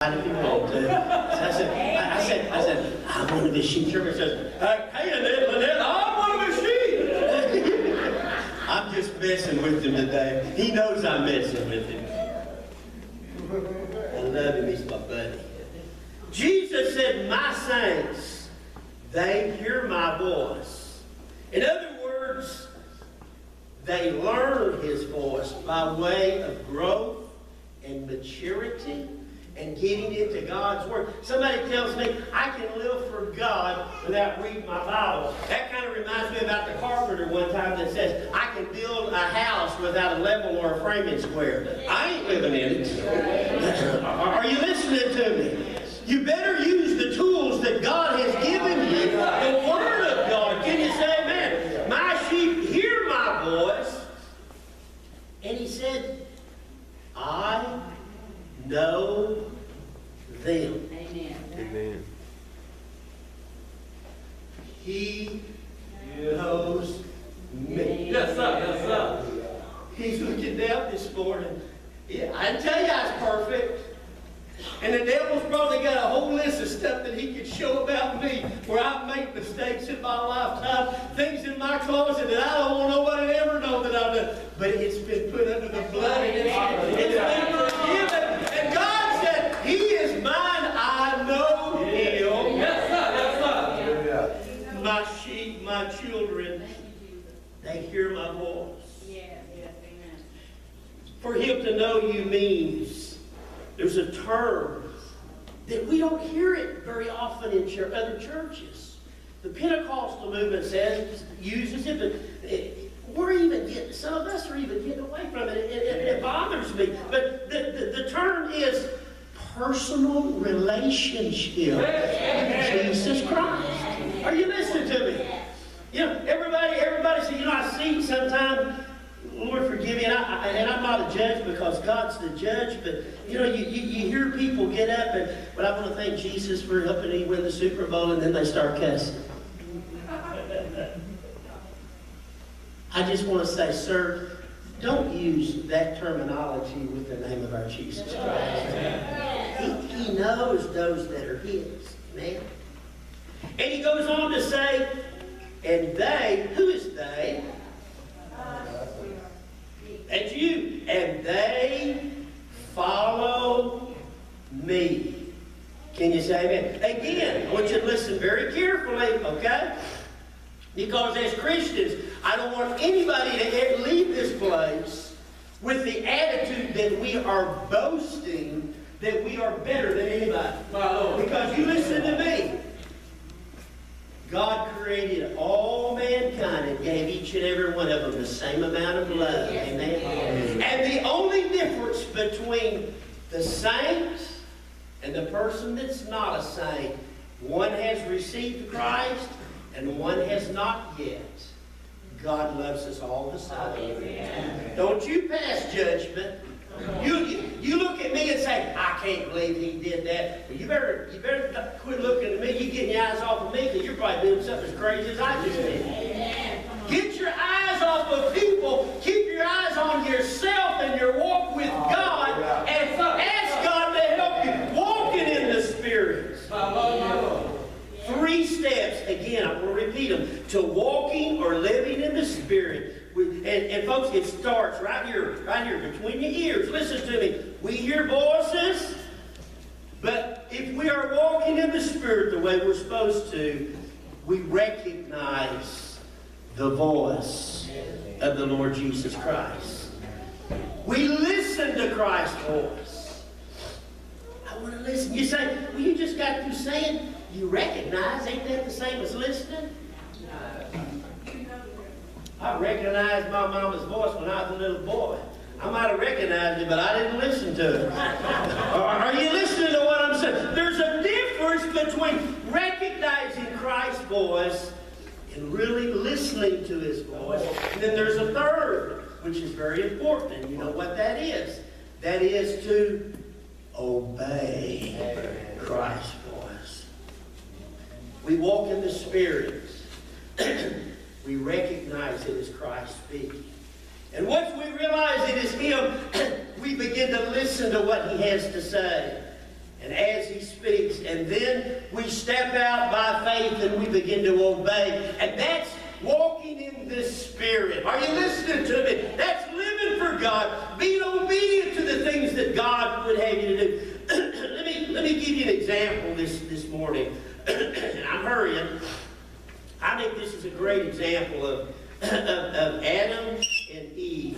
If you want to. So I said, I'm one of the sheep. Sherman says, hey, Lynette, I'm one of the sheep. I'm just messing with him today. He knows I'm messing with him. I love him. He's my buddy. Jesus said, my saints, they hear my voice. In other words, they learn his voice by way of growth and maturity and getting into God's Word. Somebody tells me I can live for God without reading my Bible. That kind of reminds me about the carpenter one time that says, I can build a house without a level or a framing square. I ain't living in it. Are you listening to me? You better use the tools that God has given you, the Word of God. Can you say, man, my sheep hear my voice? And he said, I know them. Amen. Amen. He knows me. Yes, sir. Yes, sir. He's looking down this morning. Yeah, I tell you I was perfect. And the devil's probably got a whole list of stuff that he could show about me where I've made mistakes in my lifetime, things in my closet that I don't want nobody to ever know that I've done. But it's been put under the blood and it's been forgiven. And God said, he is mine. I know him. Yes, sir. Yes, sir. My sheep, my children, they hear my voice. Yes, amen. For him to know you means there's a term that we don't hear it very often in other churches. The Pentecostal movement uses it, but we're even getting, some of us are even getting away from it. It bothers me. But the term is personal relationship with Jesus Christ. Are you listening to me? You know, everybody says, I see sometimes, Lord forgive me, and I'm not a judge because God's the judge, but you hear people get up but I want to thank Jesus for helping me win the Super Bowl, and then they start cussing. I just want to say, sir, don't use that terminology with the name of our Jesus Christ. He knows those that are his. Amen. And he goes on to say, and they, who is they? That's you. And they follow me. Can you say amen? Again, I want you to listen very carefully, okay? Because as Christians, I don't want anybody to leave this place with the attitude that we are boasting that we are better than anybody. Because you listen to me. God created all mankind and gave each and every one of them the same amount of love. Amen. And the only difference between the saint and the person that's not a saint, one has received Christ and one has not yet. God loves us all the same. Don't you pass judgment. You look at me and say, I can't believe he did that. Well, you better quit looking at me. You getting your eyes off of me because you're probably doing something as crazy as I just did. Get your eyes off of people. Keep your eyes on yourself and your walk with God. And ask God to help you walking in the Spirit. 3 steps, again, I'm going to repeat them, to walking or living in the Spirit. And folks, it starts right here between your ears. Listen to me. We hear voices, but if we are walking in the Spirit the way we're supposed to, we recognize the voice of the Lord Jesus Christ. We listen to Christ's voice. I want to listen. You say, well, you just got through saying you recognize. Ain't that the same as listening? I recognized my mama's voice when I was a little boy. I might have recognized it, but I didn't listen to it. Are you listening to what I'm saying? There's a difference between recognizing Christ's voice and really listening to his voice. And then there's a third, which is very important. And you know what that is? That is to obey Christ's voice. We walk in the Spirit. We recognize it as Christ speaking. And once we realize it is him, we begin to listen to what he has to say. And and then we step out by faith and we begin to obey. And that's walking in the Spirit. Are you listening to me? That's living for God, being obedient to the things that God would have you to do. let me give you an example this morning. And I'm hurrying. I think this is a great example of Adam and Eve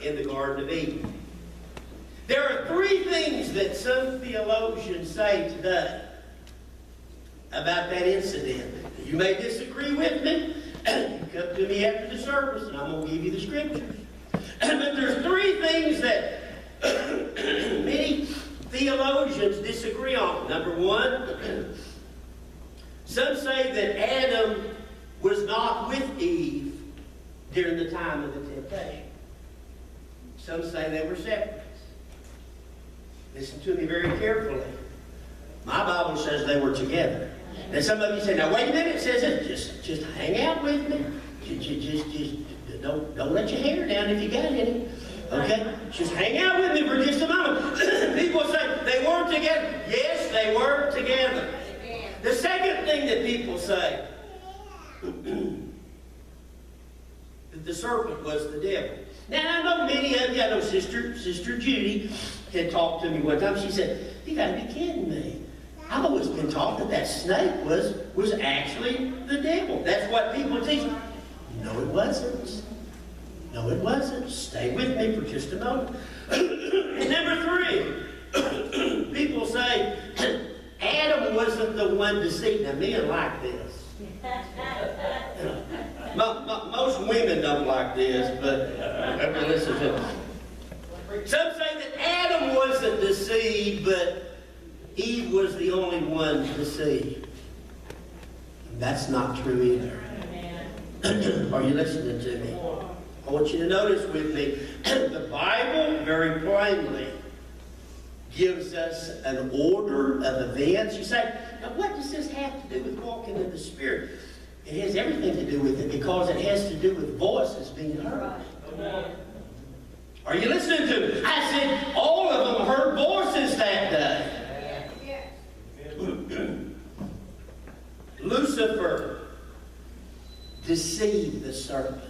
in the Garden of Eden. There are three things that some theologians say today about that incident. You may disagree with me. You come to me after the service and I'm going to give you the scriptures. But there's three things that many theologians disagree on. Number one, some say that Adam was not with Eve during the time of the temptation. Some say they were separate. Listen to me very carefully. My Bible says they were together. And some of you say, now wait a minute, it says it. Just hang out with me. Just don't let your hair down if you got any. Okay? Just hang out with me for just a moment. People say they weren't together. Yes, they were together. The second thing that people say, that the serpent was the devil. Now, I know many of you, I know Sister Judy had talked to me one time. She said, you got to be kidding me. I've always been taught that snake was actually the devil. That's what people teach. No, it wasn't. No, it wasn't. Stay with me for just a moment. And number three, people say Adam wasn't the one deceived. Now, men like this. Most women don't like this, but listen to it. Some say that Adam wasn't deceived, but Eve was the only one deceived. That's not true either. Are you listening to me? I want you to notice with me, the Bible very plainly gives us an order of events. You say, now what does this have to do with walking in the Spirit? It has everything to do with it because it has to do with voices being heard. Are you listening to me? I said all of them heard voices that day. Lucifer deceived the serpent.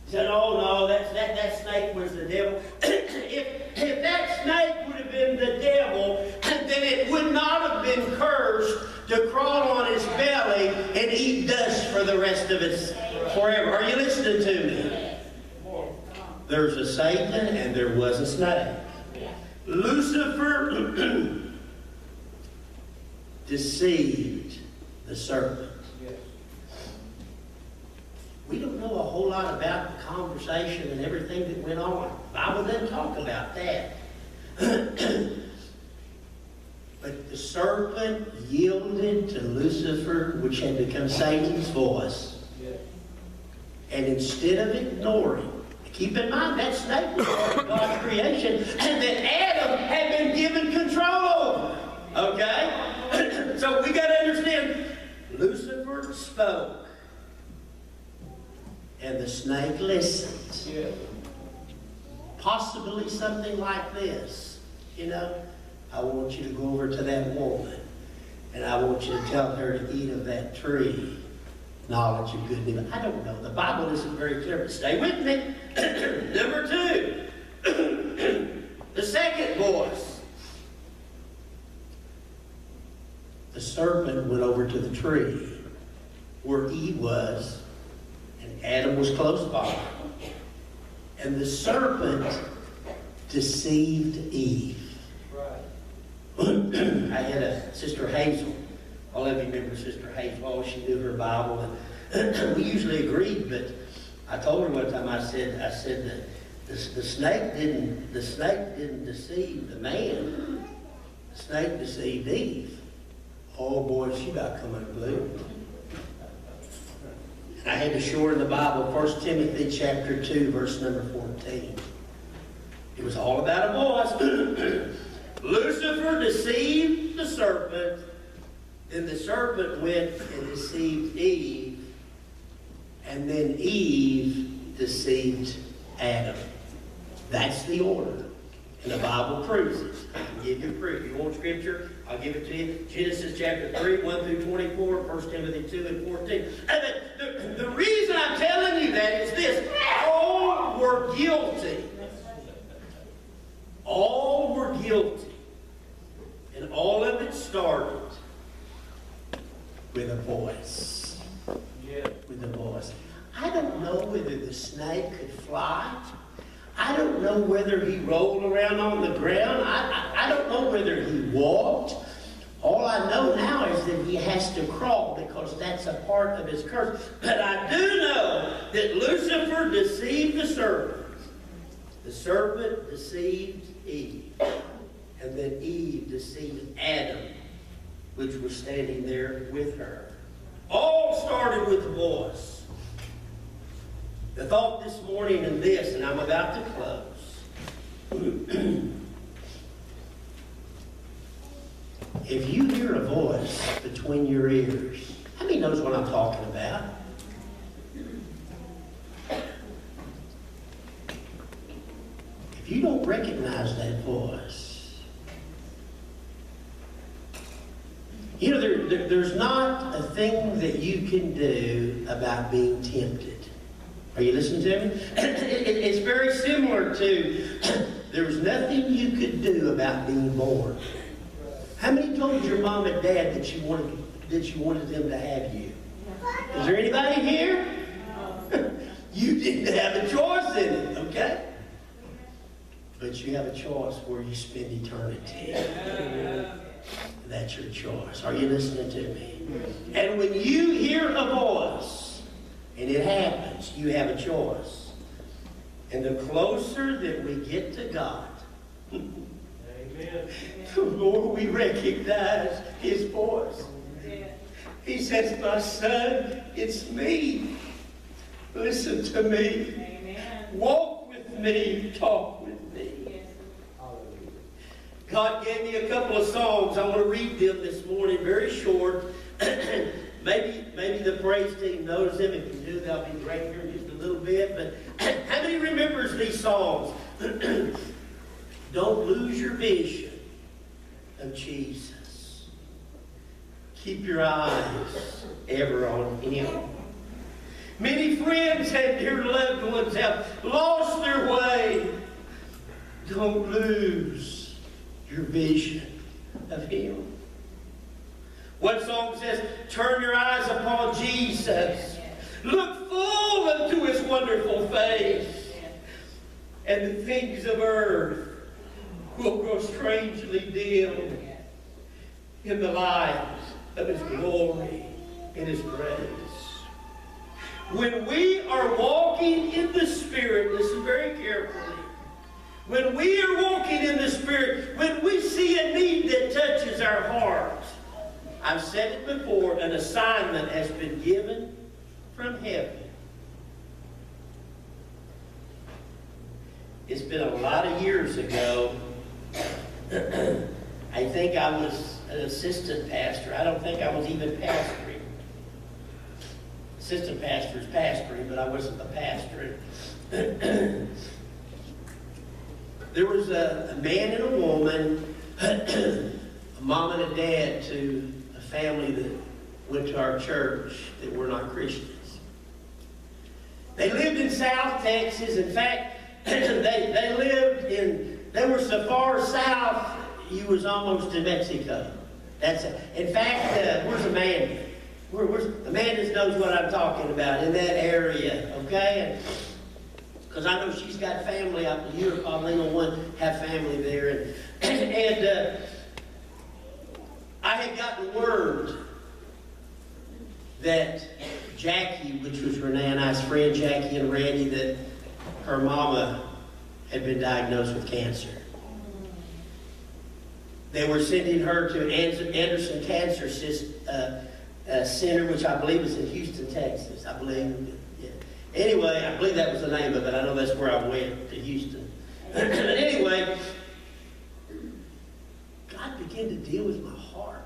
He said, oh no, that snake was the devil. if that snake would have been the devil, then it would not have been cursed to crawl on his belly and eat dust for the rest of its forever. Are you listening to me? There's a Satan and there was a snake. Lucifer deceived the serpent. We don't know a whole lot about the conversation and everything that went on. The Bible doesn't talk about that. But the serpent yielded to Lucifer, which had become Satan's voice. And instead of ignoring, keep in mind that snake was part of God's creation, and that Adam had been given control over. Okay? So we got to understand, Lucifer spoke. And the snake listened. Yeah. Possibly something like this. You know, I want you to go over to that woman, and I want you to tell her to eat of that tree. Knowledge of good and evil. I don't know. The Bible isn't very clear, but stay with me. Number two, the second voice. The serpent went over to the tree where Eve was, and Adam was close by. And the serpent deceived Eve. I had a Sister Hazel. All of you remember Sister Hazel. Oh, she knew her Bible. And we usually agreed, but I told her one time, I said that the snake didn't deceive the man. The snake deceived Eve. Oh boy, she about come unglued. I had to show her in the Bible, 1 Timothy chapter 2, verse number 14. It was all about a voice. Lucifer deceived the serpent, then the serpent went and deceived Eve, and then Eve deceived Adam. That's the order. And the Bible proves it. I can give you proof. You want scripture? I'll give it to you. Genesis chapter 3, 1 through 24, 1 Timothy 2 and 14. And the reason I'm telling you that is this. All were guilty. All were guilty. And all of it started with a voice. Yeah. With a voice. I don't know whether the snake could fly. I don't know whether he rolled around on the ground. I don't know whether he walked. All I know now is that he has to crawl because that's a part of his curse. But I do know that Lucifer deceived the serpent. The serpent deceived Eve. And then Eve deceived Adam, which was standing there with her. All started with the voice. The thought this morning in this, and I'm about to close. If you hear a voice between your ears, how many knows what I'm talking about? If you don't recognize that voice, you know, there's not a thing that you can do about being tempted. Are you listening to me? It's very similar to, there was nothing you could do about being born. How many told your mom and dad that you wanted them to have you? Is there anybody here? You didn't have a choice in it, okay? But you have a choice where you spend eternity. That's your choice. Are you listening to me? And when you hear a voice, and it happens, you have a choice. And the closer that we get to God, the more we recognize His voice. He says, my son, it's me. Listen to me. Amen. Walk with me. Talk with me. Yes. God gave me a couple of songs. I want to read them this morning, very short. Maybe the praise team knows them. If you do, that'll be great here in just a little bit. But how many remembers these songs? Don't lose your vision of Jesus. Keep your eyes ever on Him. Many friends and dear loved ones have lost their way. Don't lose your vision of Him. One song says, turn your eyes upon Jesus. Look full into His wonderful face. And the things of earth will grow strangely dim in the light of His glory and His grace. When we are walking in the Spirit, listen very carefully. When we are walking in the Spirit, when we see a need that touches our heart, I've said it before, an assignment has been given from heaven. It's been a lot of years ago. I think I was an assistant pastor. I don't think I was even pastoring. Assistant pastor is pastoring, but I wasn't the pastor. There was a man and a woman, a mom and a dad to a family that went to our church that were not Christians. They lived in South Texas. In fact, they were so far south, you was almost in Mexico. That's it. In fact, where's Amanda? Amanda knows what I'm talking about, in that area, okay? Because I know she's got family up in Europe. Probably the one have family there. And I had gotten word that Jackie, which was Renee and I's friend, Jackie and Randy, that her mama had been diagnosed with cancer. They were sending her to Anderson Cancer Center, which I believe is in Houston, Texas. I believe. Yeah. Anyway, I believe that was the name of it. I know that's where I went, to Houston. But anyway, God began to deal with my heart.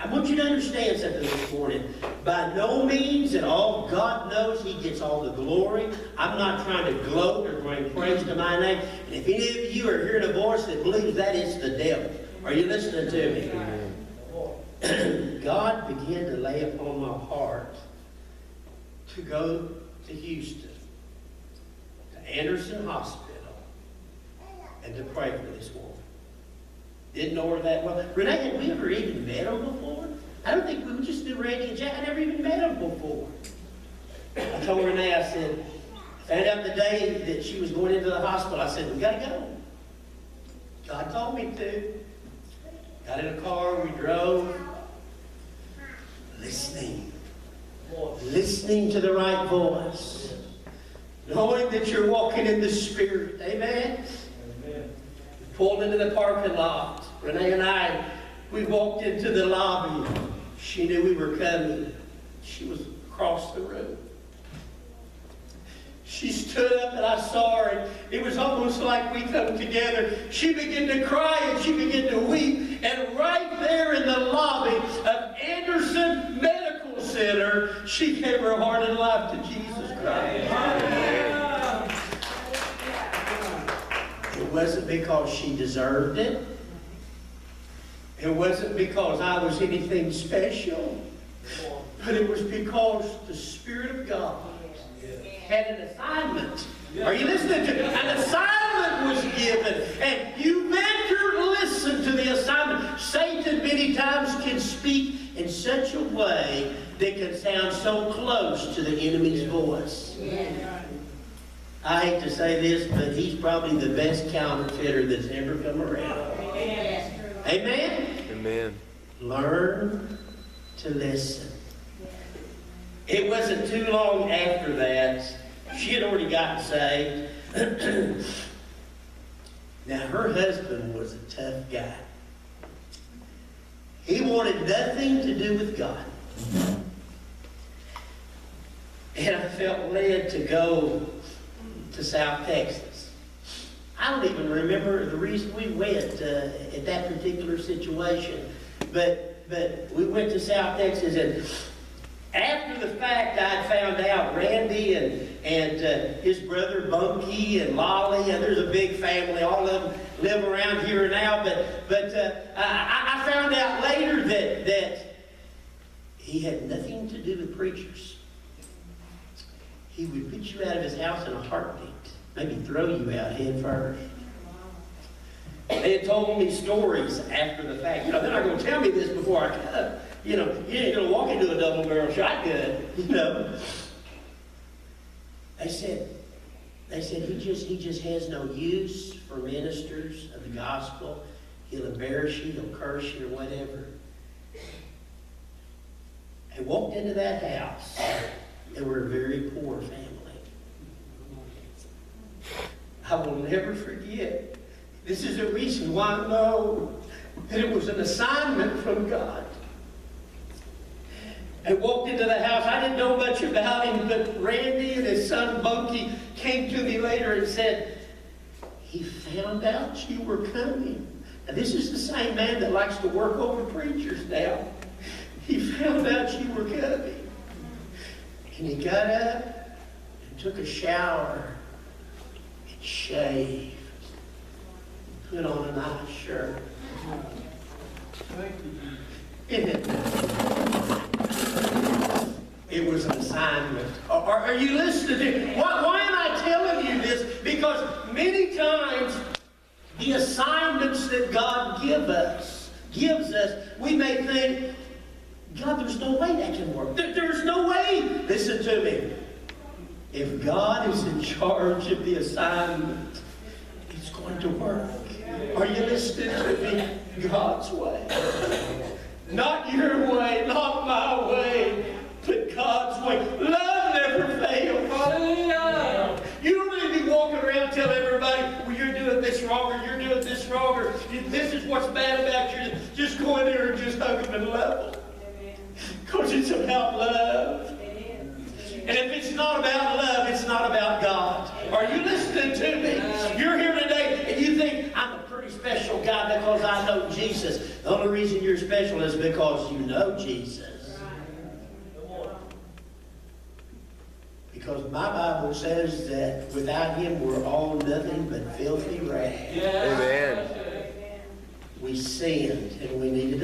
I want you to understand something this morning. By no means at all, God knows He gets all the glory. I'm not trying to gloat or bring praise to my name. And if any of you are hearing a voice that believes that, it's the devil. Are you listening to me? God began to lay upon my heart to go to Houston, to Anderson Hospital, and to pray for this woman. Didn't know her that well. Renee, had we ever even met her before? I don't think we just knew Randy and Jack. I never even met them before. I told Renee, I said, found out the day that she was going into the hospital, I said, we got to go. God told me to. Got in a car, we drove. Listening to the right voice. Knowing that you're walking in the Spirit. Amen? Amen. Pulled into the parking lot. Renee and I, we walked into the lobby. She knew we were coming. She was across the room. She stood up and I saw her, and it was almost like we come together. She began to cry and she began to weep. And right there in the lobby of Anderson Medical Center, she gave her heart and life to Jesus Christ. It wasn't because she deserved it. It wasn't because I was anything special. But it was because the Spirit of God had an assignment. Are you listening to me? An assignment was given. And you better listen to the assignment. Satan many times can speak in such a way that can sound so close to the enemy's voice. I hate to say this, but he's probably the best counterfeiter that's ever come around. Amen? Amen. Learn to listen. It wasn't too long after that, she had already gotten saved. Now, her husband was a tough guy. He wanted nothing to do with God. And I felt led to go to South Texas. I don't even remember the reason we went at that particular situation. But we went to South Texas, and after the fact, I found out Randy and his brother Bunky and Lolly, and there's a big family. All of them live around here now. But I found out later that he had nothing to do with preachers. He would put you out of his house in a heartbeat. Maybe throw you out head first. They had told me stories after the fact. You know, they're not going to tell me this before I come. You know, you ain't going to walk into a double-barrel shotgun. You know. They said he just has no use for ministers of the gospel. He'll embarrass you, he'll curse you, or whatever. I walked into that house. They were a very poor family. I will never forget. This is the reason why I know that it was an assignment from God. I walked into the house. I didn't know much about him, but Randy and his son Bunky came to me later and said, he found out you were coming. Now, this is the same man that likes to work over preachers now. He found out you were coming. And he got up and took a shower and shaved. Put on a nice shirt. It was an assignment. Are you listening to me? Why am I telling you this? Because many times the assignments that God gives us, we may think, God, there's no way that can work. There's no way. Listen to me. If God is in charge of the assignment, it's going to work. Are you listening to me? God's way. Not your way, not my way, but God's way. Love never fails. Hallelujah. You don't need to be walking around telling everybody, well, you're doing this wrong, or you're doing this wrong, or this is what's bad about you. Just go in there and just hug them and love them. Because it's about love. And if it's not about love, it's not about God. Are you listening to me? You're here today and you think, I'm a pretty special special, God, because I know Jesus. The only reason you're special is because you know Jesus. Because my Bible says that without Him we're all nothing but filthy rags. Yes. Amen. We sinned and we needed